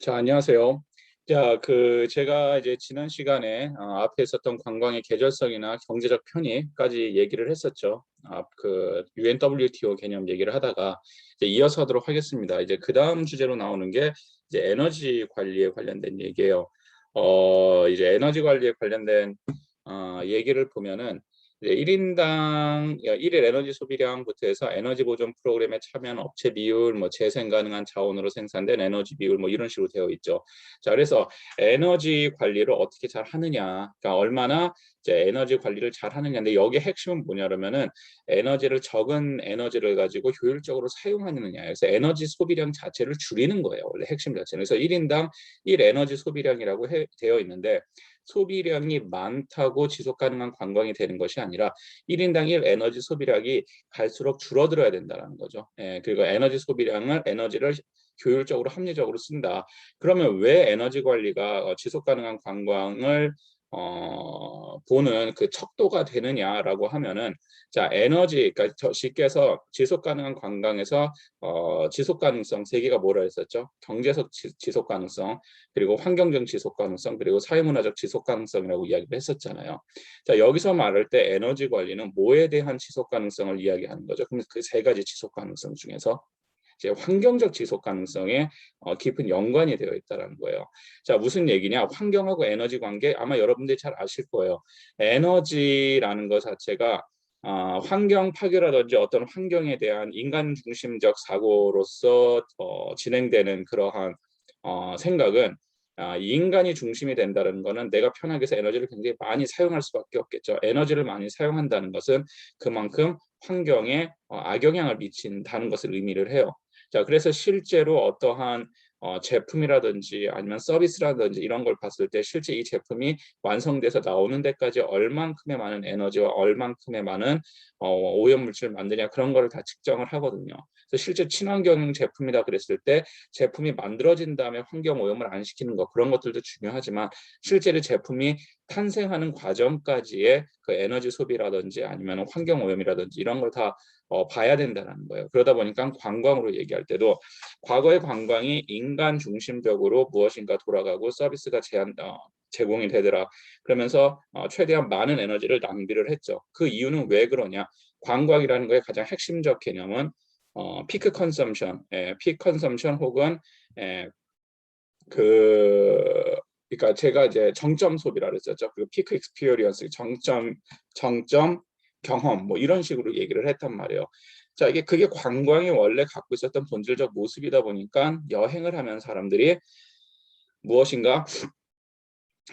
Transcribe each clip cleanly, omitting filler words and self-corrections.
자, 안녕하세요. 자, 제가 이제 지난 시간에 앞에 있었던 관광의 계절성이나 경제적 편의까지 얘기를 했었죠. UNWTO 개념 얘기를 하다가 이제 이어서 하도록 하겠습니다. 이제 그 다음 주제로 나오는 게 이제 에너지 관리에 관련된 얘기예요. 이제 에너지 관리에 관련된 얘기를 보면은 이제 1인당 1일 에너지 소비량부터 해서 에너지 보존 프로그램에 참여한 업체 비율, 뭐 재생 가능한 자원으로 생산된 에너지 비율, 뭐 이런 식으로 되어 있죠. 자, 그래서 에너지 관리를 어떻게 잘 하느냐, 그러니까 얼마나 이제 에너지 관리를 잘 하느냐인데 여기 핵심은 뭐냐면은 에너지를 적은 에너지를 가지고 효율적으로 사용하느냐. 그래서 에너지 소비량 자체를 줄이는 거예요. 원래 핵심 자체는. 그래서 1인당 1 에너지 소비량이라고 되어 있는데 소비량이 많다고 지속 가능한 관광이 되는 것이 아니라 1인당 1 에너지 소비량이 갈수록 줄어들어야 된다는 거죠. 그리고 에너지를 효율적으로 합리적으로 쓴다. 그러면 왜 에너지 관리가 지속 가능한 관광을 보는 그 척도가 되느냐라고 하면은 자 에너지 그러니까 쉽게 해서 지속 가능한 관광에서 지속 가능성 세 개가 뭐라 했었죠? 경제적 지속 가능성 그리고 환경적 지속 가능성 그리고 사회문화적 지속 가능성이라고 이야기를 했었잖아요. 자 여기서 말할 때 에너지 관리는 뭐에 대한 지속 가능성을 이야기하는 거죠? 그럼 그 세 가지 지속 가능성 중에서 이제 환경적 지속 가능성에 깊은 연관이 되어 있다는 거예요. 자, 무슨 얘기냐? 환경하고 에너지 관계 아마 여러분들이 잘 아실 거예요. 에너지라는 것 자체가 환경 파괴라든지 어떤 환경에 대한 인간 중심적 사고로서 진행되는 그러한 생각은 인간이 중심이 된다는 것은 내가 편하게 해서 에너지를 굉장히 많이 사용할 수밖에 없겠죠. 에너지를 많이 사용한다는 것은 그만큼 환경에 악영향을 미친다는 것을 의미를 해요. 자, 그래서 실제로 어떠한 제품이라든지 아니면 서비스라든지 이런 걸 봤을 때 실제 이 제품이 완성돼서 나오는 데까지 얼만큼의 많은 에너지와 얼만큼의 많은 오염물질을 만드냐 그런 거를 다 측정을 하거든요. 그래서 실제 친환경 제품이다 그랬을 때 제품이 만들어진 다음에 환경 오염을 안 시키는 거 그런 것들도 중요하지만 실제로 제품이 탄생하는 과정까지의 그 에너지 소비라든지 아니면 환경 오염이라든지 이런 걸 다 봐야 된다는 거예요. 그러다 보니까 관광으로 얘기할 때도 과거의 관광이 인간 중심적으로 무엇인가 돌아가고 서비스가 제공이 되더라. 그러면서 최대한 많은 에너지를 낭비를 했죠. 그 이유는 왜 그러냐? 관광이라는 거의 가장 핵심적 개념은 피크 컨섬션, 피크 컨섬션 혹은 에, 그 그러니까 제가 이제 정점 소비라 그랬었죠. 그 피크 익스피리언스, 정점 경험 뭐 이런 식으로 얘기를 했단 말이에요. 자, 이게 그게 관광이 원래 갖고 있었던 본질적 모습이다 보니까 여행을 하면 사람들이 무엇인가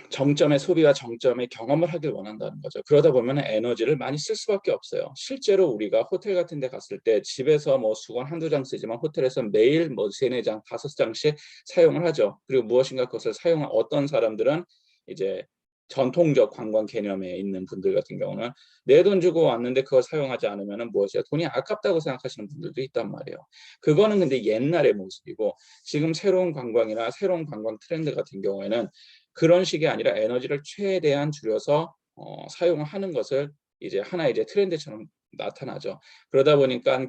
정점의 소비와 정점의 경험을 하길 원한다는 거죠. 그러다 보면 에너지를 많이 쓸 수밖에 없어요. 실제로 우리가 호텔 같은 데 갔을 때 집에서 뭐 수건 한두 장 쓰지만 호텔에서 매일 뭐 세네 장, 다섯 장씩 사용을 하죠. 그리고 무엇인가 그것을 사용한 어떤 사람들은 이제 전통적 관광 개념에 있는 분들 같은 경우는 내 돈 주고 왔는데 그걸 사용하지 않으면 무엇이야? 돈이 아깝다고 생각하시는 분들도 있단 말이에요. 그거는 근데 옛날의 모습이고 지금 새로운 관광이나 새로운 관광 트렌드 같은 경우에는 그런 식이 아니라 에너지를 최대한 줄여서 사용하는 것을 이제 하나의 이제 트렌드처럼 나타나죠. 그러다 보니까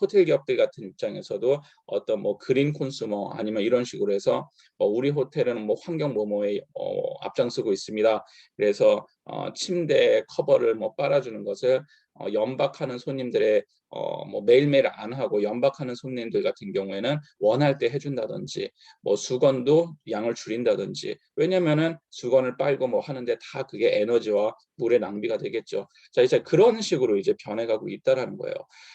호텔 기업들 같은 입장에서도 어떤 뭐 그린 콘수머 아니면 이런 식으로 해서 우리 호텔은 뭐 환경 뭐뭐에 앞장서고 있습니다. 그래서 침대 커버를 뭐 빨아주는 것을 연박하는 손님들의 뭐 매일매일 안 하고 연박하는 손님들 같은 경우에는 원할 때 해준다든지 뭐 수건도 양을 줄인다든지 왜냐면은 수건을 빨고 뭐 하는데 다 그게 에너지와 물의 낭비가 되겠죠. 자 이제 그런 식으로 이제 변해가고 있다라는 거예요.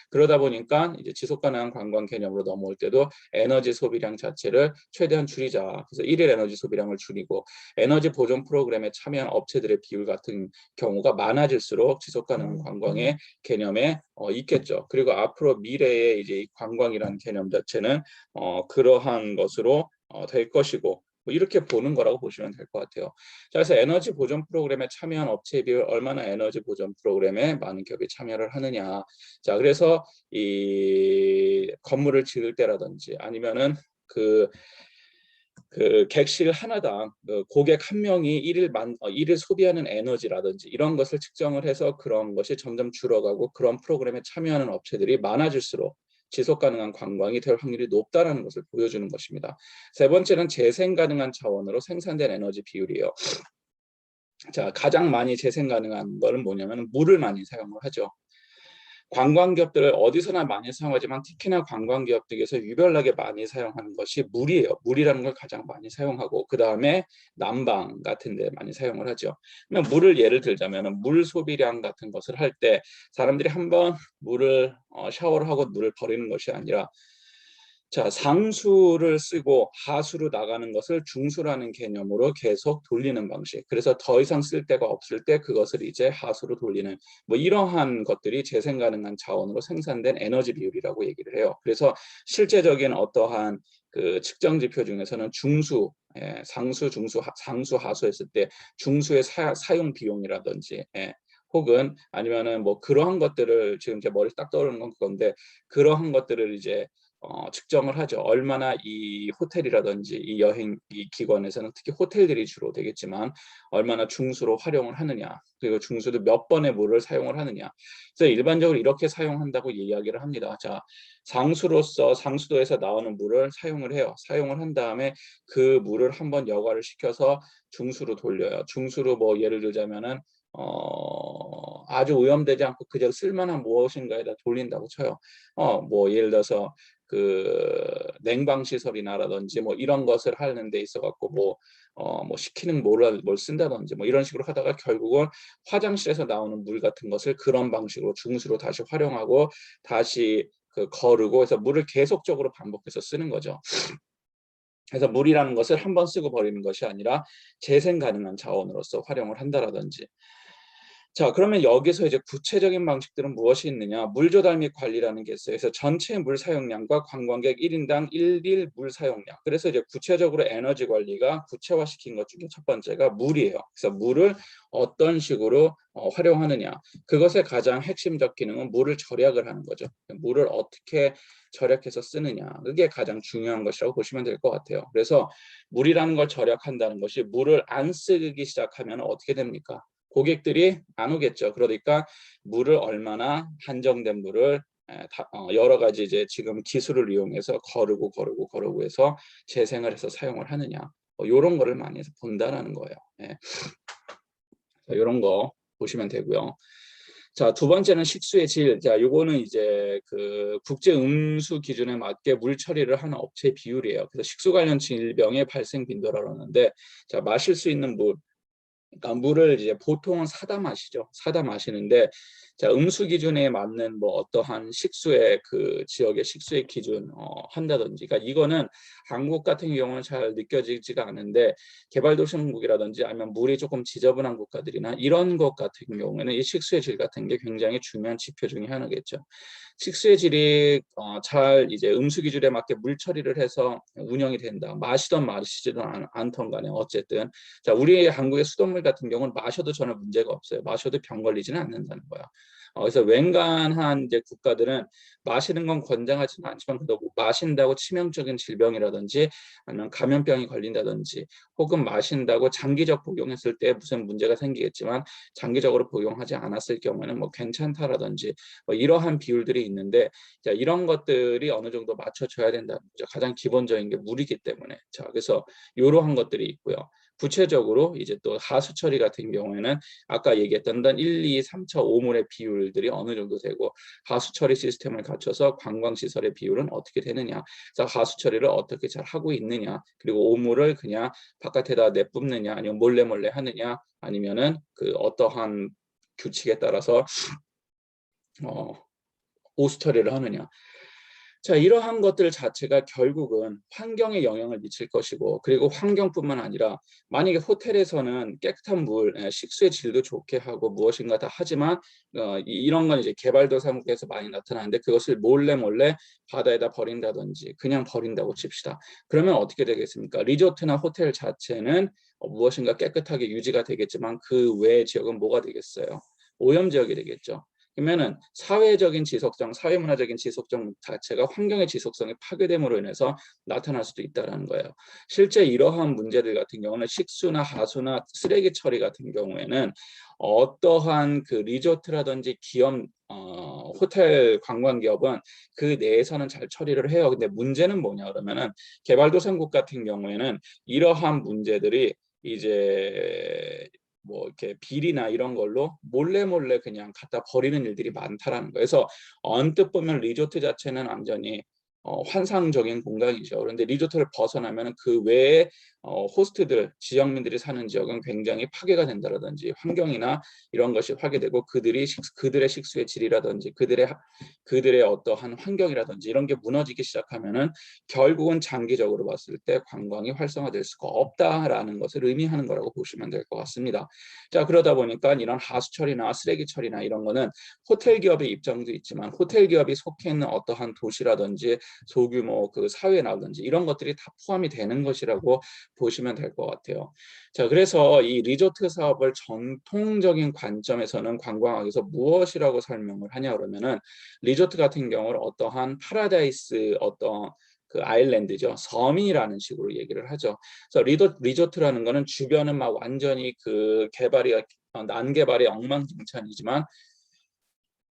그러다 보니까 이제 지속 가능한 관광 개념으로 넘어올 때도 에너지 소비량 자체를 최대한 줄이자. 그래서 일일 에너지 소비량을 줄이고 에너지 보존 프로그램에 참여한 업체들의 비율 같은 경우가 많아질수록 지속 가능한 관광의 개념에 있겠죠. 그리고 앞으로 미래의 이제 관광이라는 개념 자체는 그러한 것으로 될 것이고 뭐 이렇게 보는 거라고 보시면 될 것 같아요. 자, 그래서 에너지 보존 프로그램에 참여한 업체에 비해 얼마나 에너지 보존 프로그램에 많은 기업이 참여를 하느냐. 자, 그래서 이 건물을 지을 때라든지 아니면은 그 객실 하나당 그 고객 한 명이 일일 소비하는 에너지라든지 이런 것을 측정을 해서 그런 것이 점점 줄어가고 그런 프로그램에 참여하는 업체들이 많아질수록 지속 가능한 관광이 될 확률이 높다라는 것을 보여주는 것입니다. 세 번째는 재생 가능한 자원으로 생산된 에너지 비율이에요. 자, 가장 많이 재생 가능한 거는 뭐냐면 물을 많이 사용을 하죠. 관광기업들을 어디서나 많이 사용하지만 특히나 관광기업들에서 유별나게 많이 사용하는 것이 물이에요. 물이라는 걸 가장 많이 사용하고 그 다음에 난방 같은 데 많이 사용을 하죠. 그러면 물을 예를 들자면 물 소비량 같은 것을 할 때 사람들이 한번 물을 샤워를 하고 물을 버리는 것이 아니라 자, 상수를 쓰고 하수로 나가는 것을 중수라는 개념으로 계속 돌리는 방식. 그래서 더 이상 쓸 데가 없을 때 그것을 이제 하수로 돌리는 뭐 이러한 것들이 재생 가능한 자원으로 생산된 에너지 비율이라고 얘기를 해요. 그래서 실제적인 어떠한 그 측정 지표 중에서는 중수, 상수, 중수, 상수, 하수 했을 때 중수의 사용 비용이라든지 혹은 아니면은 뭐 그러한 것들을 지금 제 머리 딱 떠오르는 건 그건데 그러한 것들을 이제 측정을 하죠. 얼마나 이 호텔이라든지 이 여행 이 기관에서는 특히 호텔들이 주로 되겠지만 얼마나 중수로 활용을 하느냐 그리고 중수도 몇 번의 물을 사용을 하느냐. 그래서 일반적으로 이렇게 사용한다고 이야기를 합니다. 자, 상수로서 상수도에서 나오는 물을 사용을 해요. 사용을 한 다음에 그 물을 한번 여과를 시켜서 중수로 돌려요. 중수로 뭐 예를 들자면은 아주 오염되지 않고 그저 쓸만한 무엇인가에다 돌린다고 쳐요. 뭐 예를 들어서 그 냉방 시설이나라든지 뭐 이런 것을 하는 데 있어 갖고 뭐 식히는 뭘 쓴다든지 뭐 이런 식으로 하다가 결국은 화장실에서 나오는 물 같은 것을 그런 방식으로 중수로 다시 활용하고 다시 그 거르고 해서 물을 계속적으로 반복해서 쓰는 거죠. 그래서 물이라는 것을 한 번 쓰고 버리는 것이 아니라 재생 가능한 자원으로서 활용을 한다라든지. 자, 그러면 여기서 이제 구체적인 방식들은 무엇이 있느냐? 물 조달 및 관리라는 게 있어요. 그래서 전체 물 사용량과 관광객 1인당 1일 물 사용량. 그래서 이제 구체적으로 에너지 관리가 구체화시킨 것 중에 첫 번째가 물이에요. 그래서 물을 어떤 식으로 활용하느냐. 그것의 가장 핵심적 기능은 물을 절약을 하는 거죠. 물을 어떻게 절약해서 쓰느냐. 그게 가장 중요한 것이라고 보시면 될 것 같아요. 그래서 물이라는 걸 절약한다는 것이 물을 안 쓰기 시작하면 어떻게 됩니까? 고객들이 안 오겠죠. 그러니까 물을 얼마나 한정된 물을 여러 가지 이제 지금 기술을 이용해서 거르고 해서 재생을 해서 사용을 하느냐. 이런 거를 많이 해서 본다라는 거예요. 이런 거 보시면 되고요. 자, 두 번째는 식수의 질. 자, 요거는 이제 그 국제 음수 기준에 맞게 물 처리를 하는 업체 비율이에요. 그래서 식수 관련 질병의 발생 빈도라고 하는데, 자, 마실 수 있는 물. 그러니까 물을 이제 보통은 사다 마시죠. 사다 마시는데 자, 음수 기준에 맞는 뭐 어떠한 식수의 그 지역의 식수의 기준 한다든지 그러니까 이거는 한국 같은 경우는 잘 느껴지지가 않은데 개발도상국이라든지 아니면 물이 조금 지저분한 국가들이나 이런 것 같은 경우에는 이 식수의 질 같은 게 굉장히 중요한 지표 중에 하나겠죠. 식수의 질이 잘 이제 음수 기준에 맞게 물 처리를 해서 운영이 된다. 마시던 마시지도 않던 간에 어쨌든 자, 우리 한국의 수돗물 같은 경우는 마셔도 전혀 문제가 없어요. 마셔도 병 걸리지는 않는다는 거야. 그래서 웬간한 이제 국가들은 마시는 건 권장하지는 않지만 그래도 마신다고 치명적인 질병이라든지 아니면 감염병이 걸린다든지 혹은 마신다고 장기적 복용했을 때 무슨 문제가 생기겠지만 장기적으로 복용하지 않았을 경우에는 뭐 괜찮다라든지 뭐 이러한 비율들이 있는데 자, 이런 것들이 어느 정도 맞춰줘야 된다는 거죠. 가장 기본적인 게 물이기 때문에. 자, 그래서 이러한 것들이 있고요. 구체적으로 이제 또 하수 처리 같은 경우에는 아까 얘기했던 1, 2, 3차 5물의 비율들이 어느 정도 되고 하수 처리 시스템을 갖춰서 관광 시설의 비율은 어떻게 되느냐. 그래서 하수 처리를 어떻게 잘 하고 있느냐. 그리고 5물을 그냥 바깥에다 내뿜느냐 아니면 몰래 하느냐 아니면은 그 어떠한 규칙에 따라서 오수 처리를 하느냐. 자, 이러한 것들 자체가 결국은 환경에 영향을 미칠 것이고 그리고 환경뿐만 아니라 만약에 호텔에서는 깨끗한 물, 식수의 질도 좋게 하고 무엇인가 다 하지만 이런 건 이제 개발도상국에서 많이 나타나는데 그것을 몰래 바다에다 버린다든지 그냥 버린다고 칩시다. 그러면 어떻게 되겠습니까? 리조트나 호텔 자체는 무엇인가 깨끗하게 유지가 되겠지만 그 외의 지역은 뭐가 되겠어요? 오염 지역이 되겠죠. 그러면은 사회적인 지속성, 사회문화적인 지속성 자체가 환경의 지속성이 파괴됨으로 인해서 나타날 수도 있다는 거예요. 실제 이러한 문제들 같은 경우는 식수나 하수나 쓰레기 처리 같은 경우에는 어떠한 그 리조트라든지 기업 호텔 관광 기업은 그 내에서는 잘 처리를 해요. 근데 문제는 뭐냐 그러면은 개발도상국 같은 경우에는 이러한 문제들이 이제 뭐 이렇게 비리나 이런 걸로 몰래 그냥 갖다 버리는 일들이 많다라는 거예요. 그래서 언뜻 보면 리조트 자체는 완전히 환상적인 공간이죠. 그런데 리조트를 벗어나면 그 외에 호스트들, 지역민들이 사는 지역은 굉장히 파괴가 된다든지 환경이나 이런 것이 파괴되고 그들의 식수의 질이라든지 그들의 어떠한 환경이라든지 이런 게 무너지기 시작하면은 결국은 장기적으로 봤을 때 관광이 활성화될 수가 없다라는 것을 의미하는 거라고 보시면 될 것 같습니다. 자, 그러다 보니까 이런 하수 처리나 쓰레기 처리나 이런 거는 호텔 기업의 입장도 있지만 호텔 기업이 속해 있는 어떠한 도시라든지 소규모 그 사회라든지 이런 것들이 다 포함이 되는 것이라고 보시면 될 것 같아요. 자, 그래서 이 리조트 사업을 전통적인 관점에서는 관광학에서 무엇이라고 설명을 하냐 그러면은 리조트 같은 경우는 어떠한 파라다이스 어떤 그 아일랜드죠. 섬이라는 식으로 얘기를 하죠. 그래서 리조트라는 거는 주변은 막 완전히 그 개발이 난개발의 엉망진창이지만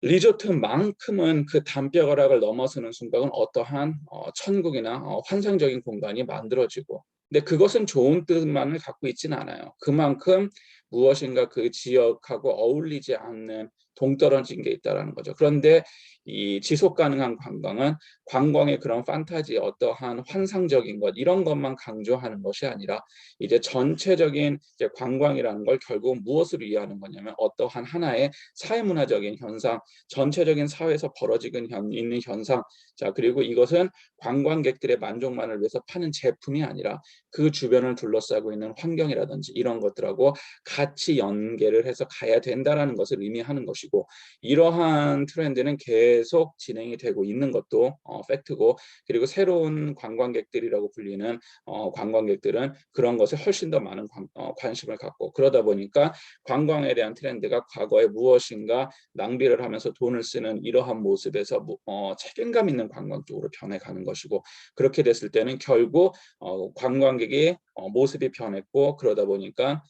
리조트만큼은 그 담벼락을 넘어서는 순간은 어떠한 천국이나 환상적인 공간이 만들어지고 근데 그것은 좋은 뜻만을 갖고 있지는 않아요. 그만큼 무엇인가 그 지역하고 어울리지 않는 동떨어진 게 있다는 거죠. 그런데 이 지속 가능한 관광은 관광의 그런 판타지 어떠한 환상적인 것 이런 것만 강조하는 것이 아니라 이제 전체적인 이제 관광이라는 걸 결국 무엇을 위하는 거냐면 어떠한 하나의 사회문화적인 현상 전체적인 사회에서 벌어지고 있는 현상 자 그리고 이것은 관광객들의 만족만을 위해서 파는 제품이 아니라 그 주변을 둘러싸고 있는 환경이라든지 이런 것들하고 같이 연계를 해서 가야 된다라는 것을 의미하는 것이고 이러한 트렌드는 계속 진행이 되고 있는 것도 팩트고 그리고 새로운 관광객들이라고 불리는 관광객들은 그런 것에 훨씬 더 많은 관심을 갖고 그러다 보니까 관광에 대한 트렌드가 과거에 무엇인가 낭비를 하면서 돈을 쓰는 이러한 모습에서 책임감 있는 관광 쪽으로 변해가는 것이고 그렇게 됐을 때는 결국 관광객이 모습이 변했고 그러다 보니까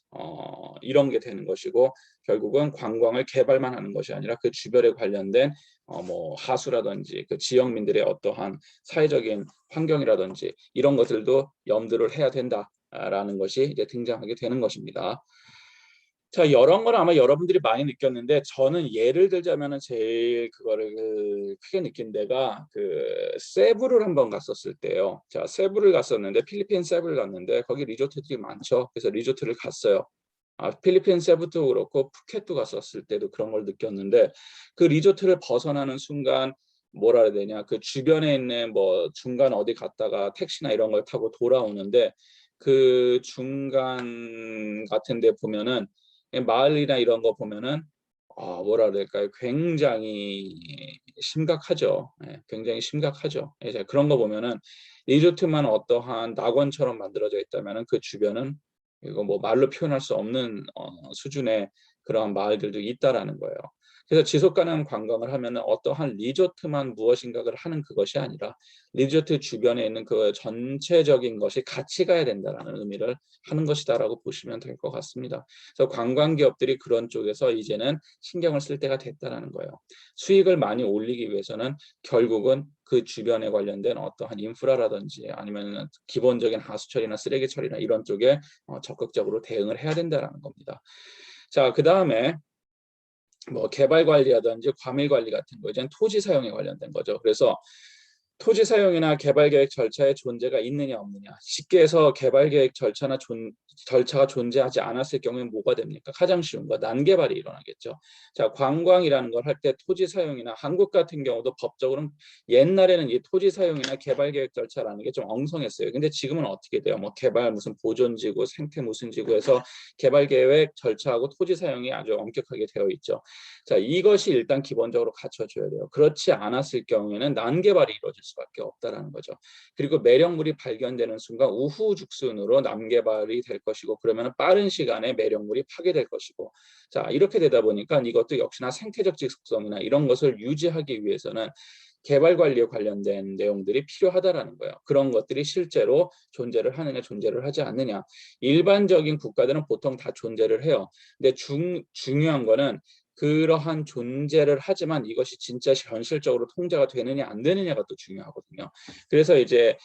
이런 게 되는 것이고 결국은 관광을 개발만 하는 것이 아니라 그 주변에 관련된 뭐 하수라든지 그 지역민들의 어떠한 사회적인 환경이라든지 이런 것들도 염두를 해야 된다라는 것이 이제 등장하게 되는 것입니다. 자, 이런 걸 아마 여러분들이 많이 느꼈는데 저는 예를 들자면은 제일 그거를 크게 느낀 데가 그 세부를 한번 갔었을 때요. 자, 세부를 갔었는데 필리핀 세부를 갔는데 거기 리조트들이 많죠. 그래서 리조트를 갔어요. 필리핀 세부도 그렇고 푸켓도 갔었을 때도 그런 걸 느꼈는데 그 리조트를 벗어나는 순간 뭐라 해야 되냐 그 주변에 있는 뭐 중간 어디 갔다가 택시나 이런 걸 타고 돌아오는데 그 중간 같은 데 보면은 마을이나 이런 거 보면은 뭐라 그럴까요? 굉장히 심각하죠. 예, 굉장히 심각하죠. 이제 그런 거 보면은 리조트만 어떠한 낙원처럼 만들어져 있다면은 그 주변은 이거 뭐 말로 표현할 수 없는 수준의 그런 마을들도 있다라는 거예요. 그래서 지속 가능한 관광을 하면은 어떠한 리조트만 무엇인가를 하는 그것이 아니라 리조트 주변에 있는 그 전체적인 것이 같이 가야 된다라는 의미를 하는 것이다라고 보시면 될 것 같습니다. 그래서 관광 기업들이 그런 쪽에서 이제는 신경을 쓸 때가 됐다라는 거예요. 수익을 많이 올리기 위해서는 결국은 그 주변에 관련된 어떠한 인프라라든지 아니면 기본적인 하수 처리나 쓰레기 처리나 이런 쪽에 적극적으로 대응을 해야 된다라는 겁니다. 자, 그다음에 뭐 개발 관리라든지 과밀 관리 같은 거 이제는 토지 사용에 관련된 거죠. 그래서 토지 사용이나 개발 계획 절차의 존재가 있느냐 없느냐. 쉽게 해서 개발 계획 절차가 존재하지 않았을 경우에 뭐가 됩니까? 가장 쉬운 거 난개발이 일어나겠죠. 자, 관광이라는 걸 할 때 토지 사용이나 한국 같은 경우도 법적으로는 옛날에는 이 토지 사용이나 개발 계획 절차라는 게 좀 엉성했어요. 근데 지금은 어떻게 돼요? 뭐 개발 무슨 보존지구, 생태 무슨 지구에서 개발 계획 절차하고 토지 사용이 아주 엄격하게 되어 있죠. 자, 이것이 일단 기본적으로 갖춰져야 돼요. 그렇지 않았을 경우에는 난개발이 이루어질 수밖에 없다라는 거죠. 그리고 매력물이 발견되는 순간 우후죽순으로 남개발이 될 것이고 그러면 빠른 시간에 매력물이 파괴될 것이고 자 이렇게 되다 보니까 이것도 역시나 생태적 지속성이나 이런 것을 유지하기 위해서는 개발 관리에 관련된 내용들이 필요하다라는 거예요. 그런 것들이 실제로 존재를 하느냐 존재를 하지 않느냐. 일반적인 국가들은 보통 다 존재를 해요. 근데 중요한 거는 그러한 존재를 하지만 이것이 진짜 현실적으로 통제가 되느냐 안 되느냐가 또 중요하거든요. 그래서 이제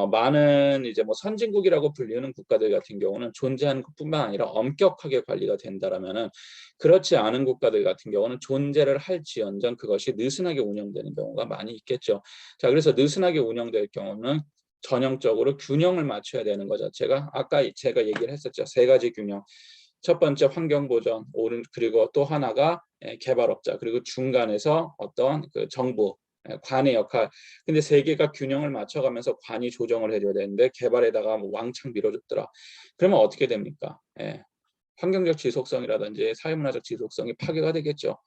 많은 이제 뭐 선진국이라고 불리는 국가들 같은 경우는 존재하는 것뿐만 아니라 엄격하게 관리가 된다라면은 그렇지 않은 국가들 같은 경우는 존재를 할지언정 그것이 느슨하게 운영되는 경우가 많이 있겠죠. 자, 그래서 느슨하게 운영될 경우는 전형적으로 균형을 맞춰야 되는 것 자체가 아까 제가 얘기를 했었죠. 세 가지 균형. 첫 번째 환경보전, 그리고 또 하나가 개발업자, 그리고 중간에서 어떤 그 정부, 관의 역할. 근데 세 개가 균형을 맞춰가면서 관이 조정을 해줘야 되는데 개발에다가 뭐 왕창 밀어줬더라. 그러면 어떻게 됩니까? 환경적 지속성이라든지 사회문화적 지속성이 파괴가 되겠죠.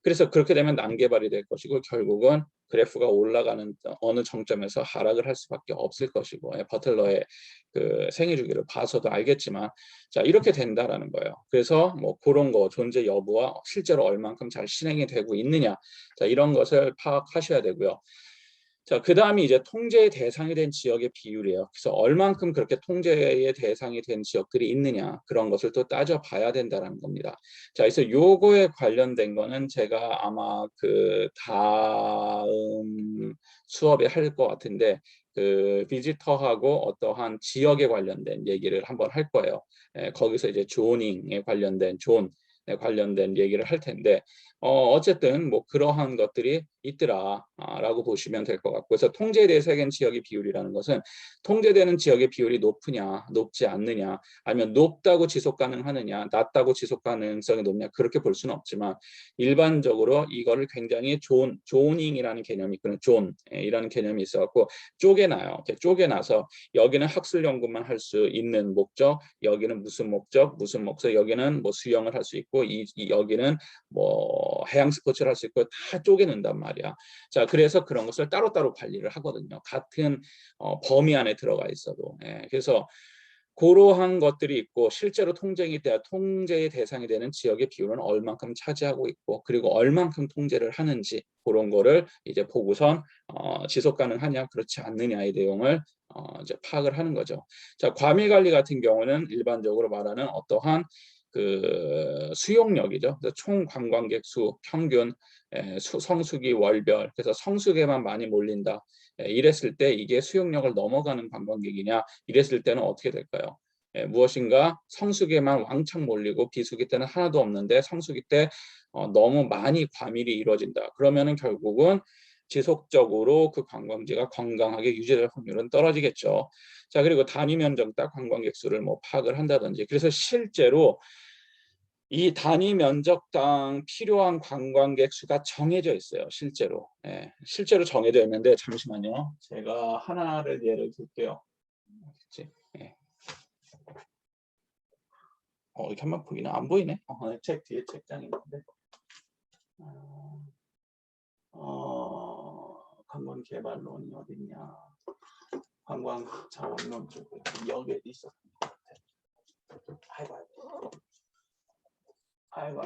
그래서 그렇게 되면 난개발이 될 것이고 결국은 그래프가 올라가는 어느 정점에서 하락을 할 수밖에 없을 것이고 버틀러의 그 생애주기를 봐서도 알겠지만 자 이렇게 된다라는 거예요. 그래서 뭐 그런 거 존재 여부와 실제로 얼만큼 잘 실행이 되고 있느냐 자 이런 것을 파악하셔야 되고요. 자, 그 다음이 이제 통제의 대상이 된 지역의 비율이에요. 그래서 얼만큼 그렇게 통제의 대상이 된 지역들이 있느냐 그런 것을 또 따져봐야 된다는 겁니다. 자, 그래서 요거에 관련된 거는 제가 아마 그 다음 수업에 할 것 같은데 그 비지터하고 어떠한 지역에 관련된 얘기를 한번 할 거예요. 거기서 이제 조닝에 관련된 관련된 얘기를 할 텐데 어쨌든 뭐 그러한 것들이 있더라라고 보시면 될 것 같고 그래서 통제에 대해서 된 지역의 비율이라는 것은 통제되는 지역의 비율이 높으냐 높지 않느냐 아니면 높다고 지속 가능하느냐 낮다고 지속 가능성이 높냐 그렇게 볼 수는 없지만 일반적으로 이거를 굉장히 조닝이라는 개념이 있거든요. 존이라는 개념이 있어갖고 쪼개놔요. 쪼개놔서 여기는 학술 연구만 할 수 있는 목적 여기는 무슨 목적 여기는 뭐 수영을 할 수 있고 여기는 뭐 해양 스포츠를 할 수 있고 다 쪼개는단 말이야. 자, 그래서 그런 것을 따로따로 관리를 하거든요. 같은 범위 안에 들어가 있어도. 그래서 그러한 것들이 있고 실제로 통제의 대상이 되는 지역의 비율은 얼만큼 차지하고 있고 그리고 얼만큼 통제를 하는지 그런 거를 이제 보고선 지속 가능하냐 그렇지 않느냐의 내용을 이제 파악을 하는 거죠. 자, 과밀 관리 같은 경우는 일반적으로 말하는 어떠한 그 수용력이죠. 총 관광객 수 평균 성수기 월별 그래서 성수기에만 많이 몰린다. 이랬을 때 이게 수용력을 넘어가는 관광객이냐 이랬을 때는 어떻게 될까요? 무엇인가 성수기에만 왕창 몰리고 비수기 때는 하나도 없는데 성수기 때 너무 많이 과밀이 이루어진다. 그러면은 결국은 지속적으로 그 관광지가 건강하게 유지될 확률은 떨어지겠죠. 자, 그리고 단위 면적 딱 관광객 수를 뭐 파악을 한다든지 그래서 실제로 이 단위 면적당 필요한 관광객 수가 정해져 있어요. 실제로. 실제로 정해져 있는데 잠시만요. 제가 하나를 예를 들게요. 예. 이렇게 한번 보이나? 안 보이네. 책 뒤에 책장이 있는데. 관광 개발론이 어딨냐? 관광 자원론 쪽에 여기에 있었던 것 같아. 아이고.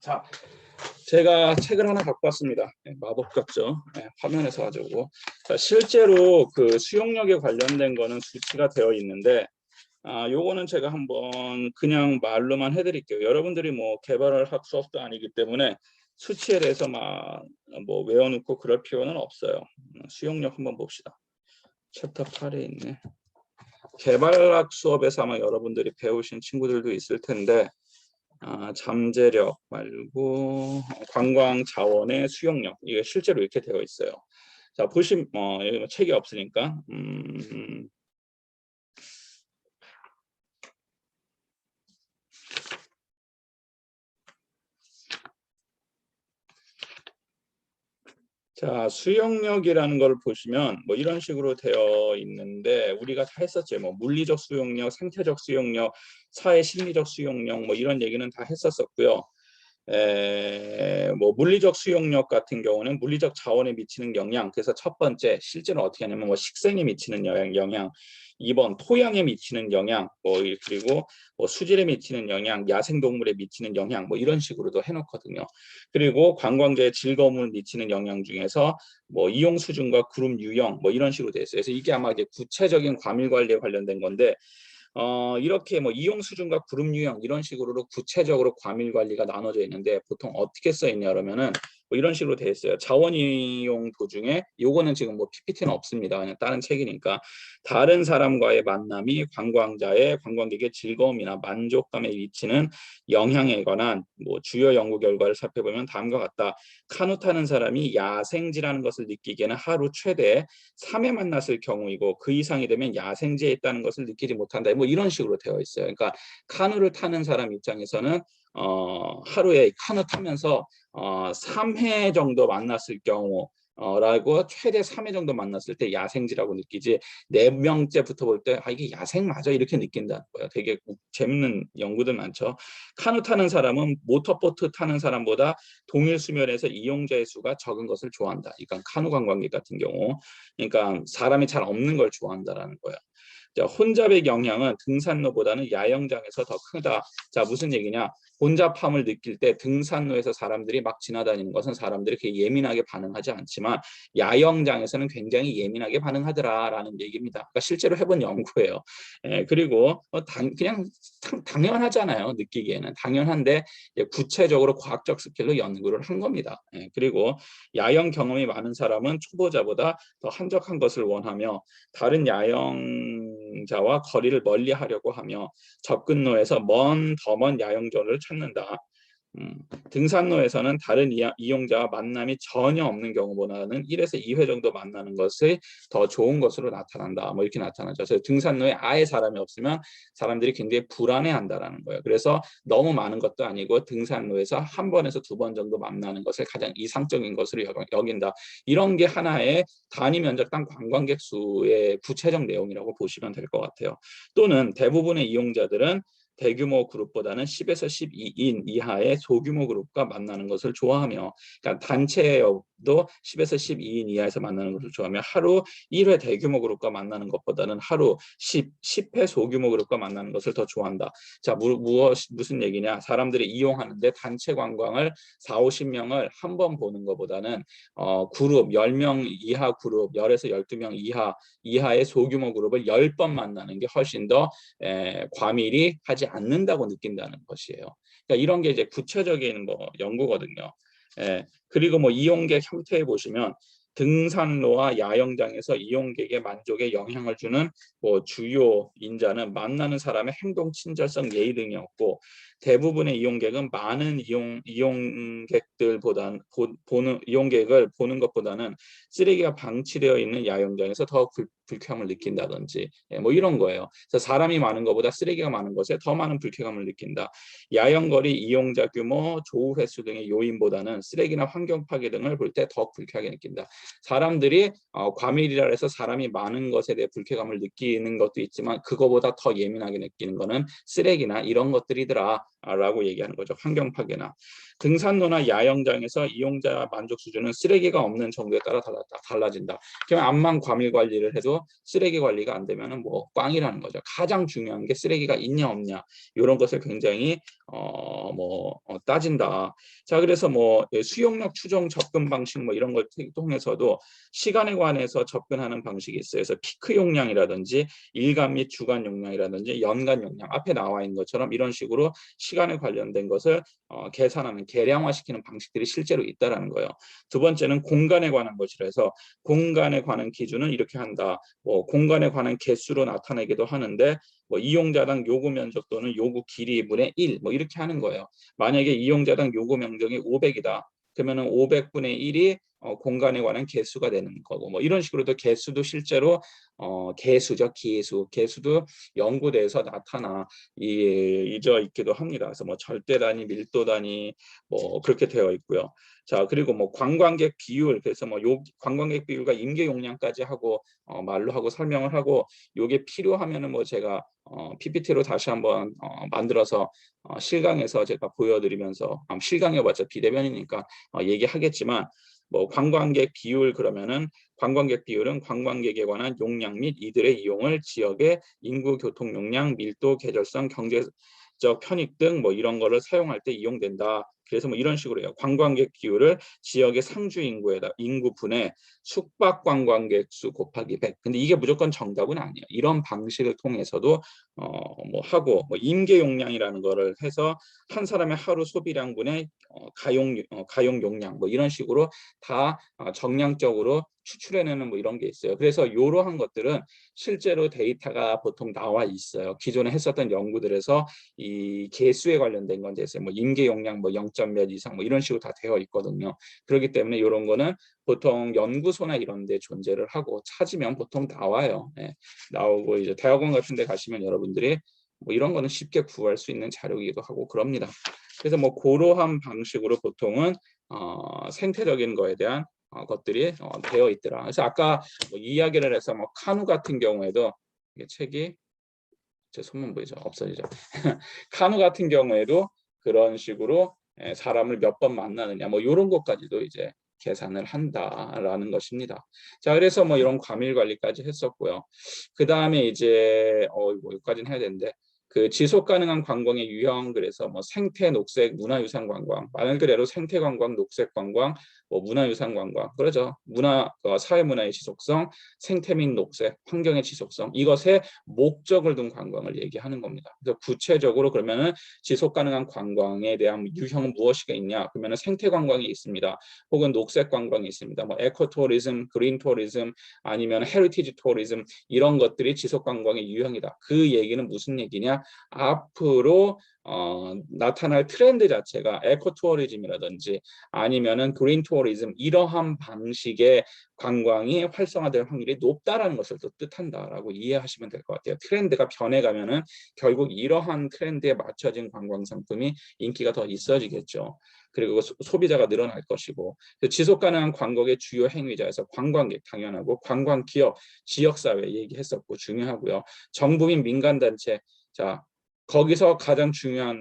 자, 제가 책을 하나 갖고 왔습니다. 마법 같죠? 화면에서 가지고. 자, 실제로 그 수용력에 관련된 거는 수치가 되어 있는데, 요거는 제가 한번 그냥 말로만 해드릴게요. 여러분들이 뭐 개발을 학 수업도 아니기 때문에 수치에 대해서 막 뭐 외워놓고 그럴 필요는 없어요. 수용력 한번 봅시다. 챕터 8에 있네. 개발학 수업에서 아마 여러분들이 배우신 친구들도 있을 텐데 잠재력 말고 관광 자원의 수용력 이게 실제로 이렇게 되어 있어요. 자 보시면 여기 책이 없으니까 자 수용력이라는 걸 보시면 뭐 이런 식으로 되어 있는데 우리가 다 했었죠. 뭐 물리적 수용력, 생태적 수용력, 사회 심리적 수용력 뭐 이런 얘기는 다 했었었고요. 뭐 물리적 수용력 같은 경우는 물리적 자원에 미치는 영향. 그래서 첫 번째 실제로 어떻게 하냐면 뭐 식생에 미치는 영향, 2번 토양에 미치는 영향, 뭐 그리고 뭐 수질에 미치는 영향, 야생동물에 미치는 영향, 뭐 이런 식으로도 해놓거든요. 그리고 관광지의 즐거움을 미치는 영향 중에서 뭐 이용 수준과 그룹 유형 뭐 이런 식으로 돼 있어요. 그래서 이게 아마 이제 구체적인 과밀 관리에 관련된 건데 이렇게 뭐 이용 수준과 그룹 유형 이런 식으로 구체적으로 과밀 관리가 나눠져 있는데 보통 어떻게 써 있냐 그러면은 뭐 이런 식으로 돼 있어요. 자원 이용 도중에 요거는 지금 뭐 PPT는 없습니다. 그냥 다른 책이니까 다른 사람과의 만남이 관광객의 즐거움이나 만족감에 미치는 영향에 관한 뭐 주요 연구 결과를 살펴보면 다음과 같다. 카누 타는 사람이 야생지라는 것을 느끼기에는 하루 최대 3회 만났을 경우이고 그 이상이 되면 야생지에 있다는 것을 느끼지 못한다. 뭐 이런 식으로 되어 있어요. 그러니까 카누를 타는 사람 입장에서는 하루에 카누 타면서 3회 정도 만났을 경우 라고 최대 3회 정도 만났을 때 야생지라고 느끼지 4명째 붙어볼 때 이게 야생 맞아 이렇게 느낀다는 거예요. 되게 재밌는 연구들 많죠. 카누 타는 사람은 모터보트 타는 사람보다 동일 수면에서 이용자의 수가 적은 것을 좋아한다. 그러니까 카누 관광객 같은 경우 그러니까 사람이 잘 없는 걸 좋아한다라는 거예요. 자, 혼잡의 영향은 등산로보다는 야영장에서 더 크다. 자, 무슨 얘기냐? 혼잡함을 느낄 때 등산로에서 사람들이 막 지나다니는 것은 사람들이 그렇게 예민하게 반응하지 않지만 야영장에서는 굉장히 예민하게 반응하더라라는 얘기입니다. 그러니까 실제로 해본 연구예요. 그리고 그냥 당연하잖아요. 느끼기에는 당연한데 구체적으로 과학적 스킬로 연구를 한 겁니다. 그리고 야영 경험이 많은 사람은 초보자보다 더 한적한 것을 원하며 다른 야영자와 거리를 멀리하려고 하며 접근로에서 더 먼 야영장을 찾는다. 등산로에서는 다른 이용자와 만남이 전혀 없는 경우보다는 1에서 2회 정도 만나는 것이 더 좋은 것으로 나타난다. 뭐 이렇게 나타나죠. 그래서 등산로에 아예 사람이 없으면 사람들이 굉장히 불안해한다라는 거예요. 그래서 너무 많은 것도 아니고 등산로에서 한 번에서 2번 정도 만나는 것을 가장 이상적인 것으로 여긴다. 이런 게 하나의 단위 면적당 관광객 수의 구체적 내용이라고 보시면 될 것 같아요. 또는 대부분의 이용자들은 대규모 그룹보다는 10에서 12인 이하의 소규모 그룹과 만나는 것을 좋아하며 그러니까 단체도 10에서 12인 이하에서 만나는 것을 좋아하며 하루 1회 대규모 그룹과 만나는 것보다는 하루 10회 소규모 그룹과 만나는 것을 더 좋아한다. 자, 무슨 얘기냐? 사람들이 이용하는데 단체 관광을 4, 50명을 한 번 보는 것보다는 그룹 10명 이하 그룹 10에서 12명 이하의 소규모 그룹을 10번 만나는 게 훨씬 더 과밀히 하지 않는다고 느낀다는 것이에요. 그러니까 이런 게 이제 구체적인 뭐 연구거든요. 그리고 뭐 이용객 형태에 보시면 등산로와 야영장에서 이용객의 만족에 영향을 주는 뭐 주요 인자는 만나는 사람의 행동 친절성 예의 등이었고 대부분의 이용객은 많은 이용객들보다는 이용객을 보는 것보다는 쓰레기가 방치되어 있는 야영장에서 더 불쾌함을 느낀다든지 뭐 이런 거예요. 그래서 사람이 많은 것보다 쓰레기가 많은 곳에 더 많은 불쾌감을 느낀다. 야영거리 이용자 규모, 조우 횟수 등의 요인보다는 쓰레기나 환경 파괴 등을 볼 때 더 불쾌하게 느낀다. 사람들이 과밀이라 해서 사람이 많은 것에 대해 불쾌감을 느끼는 것도 있지만 그거보다 더 예민하게 느끼는 거는 쓰레기나 이런 것들이더라 라고 얘기하는 거죠. 환경 파괴나. 등산로나 야영장에서 이용자 만족 수준은 쓰레기가 없는 정도에 따라 달라진다. 그냥 암만 과밀 관리를 해도 쓰레기 관리가 안 되면은 뭐 꽝이라는 거죠. 가장 중요한 게 쓰레기가 있냐 없냐 이런 것을 굉장히 따진다. 자, 그래서 뭐 수용력 추정 접근 방식 뭐 이런 걸 통해서도 시간에 관해서 접근하는 방식이 있어요. 그래서 피크 용량이라든지 일간 및 주간 용량이라든지 연간 용량 앞에 나와 있는 것처럼 이런 식으로 시간에 관련된 것을 계산하는 계량화시키는 방식들이 실제로 있다라는 거예요. 두 번째는 공간에 관한 것이라서 공간에 관한 기준은 이렇게 한다. 뭐 공간에 관한 개수로 나타내기도 하는데 뭐 이용자당 요구 면적 또는 요구 길이 분의 1 뭐 이렇게 하는 거예요. 만약에 이용자당 요구 면적이 500이다. 그러면은 500분의 1이 공간에 관한 개수가 되는 거고 뭐 이런 식으로도 개수도 실제로 개수죠. 개수도 연구돼서 나타나 이져 있기도 합니다. 그래서 뭐 절대 단위, 밀도 단위 뭐 그렇게 되어 있고요. 자, 그리고 뭐 관광객 비율, 그래서 뭐 요 관광객 비율과 임계 용량까지 하고 말로 하고 설명을 하고, 요게 필요하면은 뭐 제가 PPT로 다시 한번 만들어서 실강에서 제가 보여드리면서 실강해봤자 비대면이니까 얘기하겠지만, 뭐 관광객 비율 그러면은 관광객 비율은 관광객에 관한 용량 및 이들의 이용을 지역의 인구, 교통 용량, 밀도, 계절성, 경제적 편익 등 뭐 이런 거를 사용할 때 이용된다. 그래서 뭐 이런 식으로 해요. 관광객 비율을 지역의 상주 인구에다 인구분의 숙박 관광객 수 곱하기 100. 근데 이게 무조건 정답은 아니에요. 이런 방식을 통해서도 뭐 하고, 뭐 임계 용량이라는 거를 해서 한 사람의 하루 소비량분의 가용 용량 뭐 이런 식으로 다 정량적으로 추출해내는 뭐 이런 게 있어요. 그래서 이러한 것들은 실제로 데이터가 보통 나와 있어요. 기존에 했었던 연구들에서 이 개수에 관련된 건 됐어요. 뭐 임계 용량 뭐 0점 몇 이상 뭐 이런 식으로 다 되어 있거든요. 그렇기 때문에 이런 거는 보통 연구소나 이런 데 존재를 하고 찾으면 보통 나와요. 네, 나오고 이제 대학원 같은 데 가시면 여러분들이 뭐 이런 거는 쉽게 구할 수 있는 자료이기도 하고 그럽니다. 그래서 뭐 그러한 방식으로 보통은 생태적인 거에 대한 것들이 되어 있더라. 그래서 아까 뭐 이야기를 해서 뭐 카누 같은 경우에도 이게 책이 제 손만 보이죠? 없어지죠. 카누 같은 경우에도 그런 식으로 사람을 몇 번 만나느냐 뭐 이런 것까지도 이제 계산을 한다라는 것입니다. 자, 그래서 뭐 이런 과밀 관리까지 했었고요. 그 다음에 이제 뭐 여기까지는 해야 되는데, 그 지속 가능한 관광의 유형, 그래서 뭐 생태, 녹색, 문화유산 관광, 말 그대로 생태 관광, 녹색 관광, 뭐 문화유산 관광, 그러죠. 사회 문화의 지속성, 생태 및 녹색, 환경의 지속성, 이것의 목적을 둔 관광을 얘기하는 겁니다. 그래서 구체적으로 그러면은 지속 가능한 관광에 대한 유형은 무엇이 있냐? 그러면은 생태 관광이 있습니다. 혹은 녹색 관광이 있습니다. 뭐 에코 투어리즘, 그린 투어리즘, 아니면 헤리티지 투어리즘, 이런 것들이 지속 관광의 유형이다. 그 얘기는 무슨 얘기냐? 앞으로 나타날 트렌드 자체가 에코 투어리즘이라든지 아니면은 그린 투어리즘, 이러한 방식의 관광이 활성화될 확률이 높다라는 것을 또 뜻한다라고 이해하시면 될 것 같아요. 트렌드가 변해가면은 결국 이러한 트렌드에 맞춰진 관광 상품이 인기가 더 있어지겠죠. 그리고 소비자가 늘어날 것이고, 지속 가능한 관광의 주요 행위자에서 관광객 당연하고, 관광 기업, 지역 사회 얘기했었고 중요하고요. 정부 및 민간 단체, 자, 거기서 가장 중요한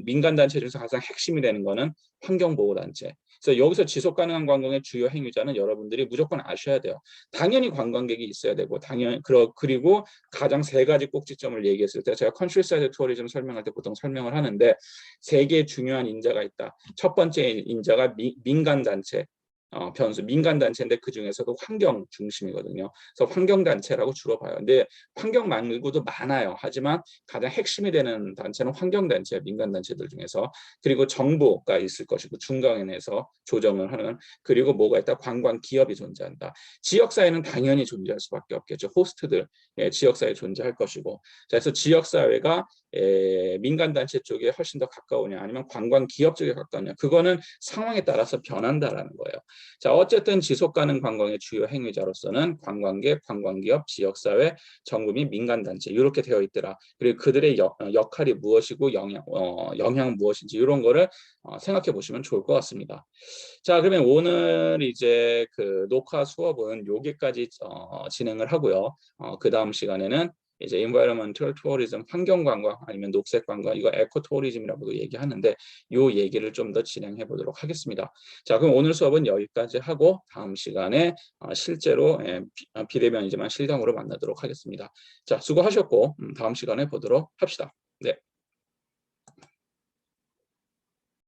민간 단체 중에서 가장 핵심이 되는 거는 환경보호단체. 그래서 여기서 지속 가능한 관광의 주요 행위자는 여러분들이 무조건 아셔야 돼요. 당연히 관광객이 있어야 되고, 그리고 가장 세 가지 꼭지점을 얘기했을 때, 제가 컨트리사이드 투어리즘 설명할 때 보통 설명을 하는데, 세 개의 중요한 인자가 있다. 첫 번째 인자가 민간 단체. 변수 민간 단체인데 그 중에서도 환경 중심이거든요. 그래서 환경 단체라고 주로 봐요. 근데 환경 말고도 많아요. 하지만 가장 핵심이 되는 단체는 환경 단체, 민간 단체들 중에서. 그리고 정부가 있을 것이고 중간에서 조정을 하는, 그리고 뭐가 있다? 관광 기업이 존재한다. 지역 사회는 당연히 존재할 수밖에 없겠죠. 호스트들, 지역 사회 존재할 것이고. 자, 그래서 지역 사회가 민간 단체 쪽에 훨씬 더 가까우냐 아니면 관광 기업 쪽에 가까우냐, 그거는 상황에 따라서 변한다라는 거예요. 자, 어쨌든 지속 가능 관광의 주요 행위자로서는 관광객, 관광기업, 지역사회, 정부 및 민간단체 이렇게 되어 있더라. 그리고 그들의 역할이 무엇이고 영향은 무엇인지 이런 거를 생각해 보시면 좋을 것 같습니다. 자, 그러면 오늘 이제 그 녹화 수업은 여기까지 진행을 하고요. 그 다음 시간에는 이제 environmental tourism, 환경 관광 아니면 녹색 관광, 이거 에코 투어리즘이라고도 얘기하는데 요 얘기를 좀 더 진행해 보도록 하겠습니다. 자, 그럼 오늘 수업은 여기까지 하고 다음 시간에 실제로 비대면이지만 실강으로 만나도록 하겠습니다. 자, 수고하셨고 다음 시간에 보도록 합시다. 네.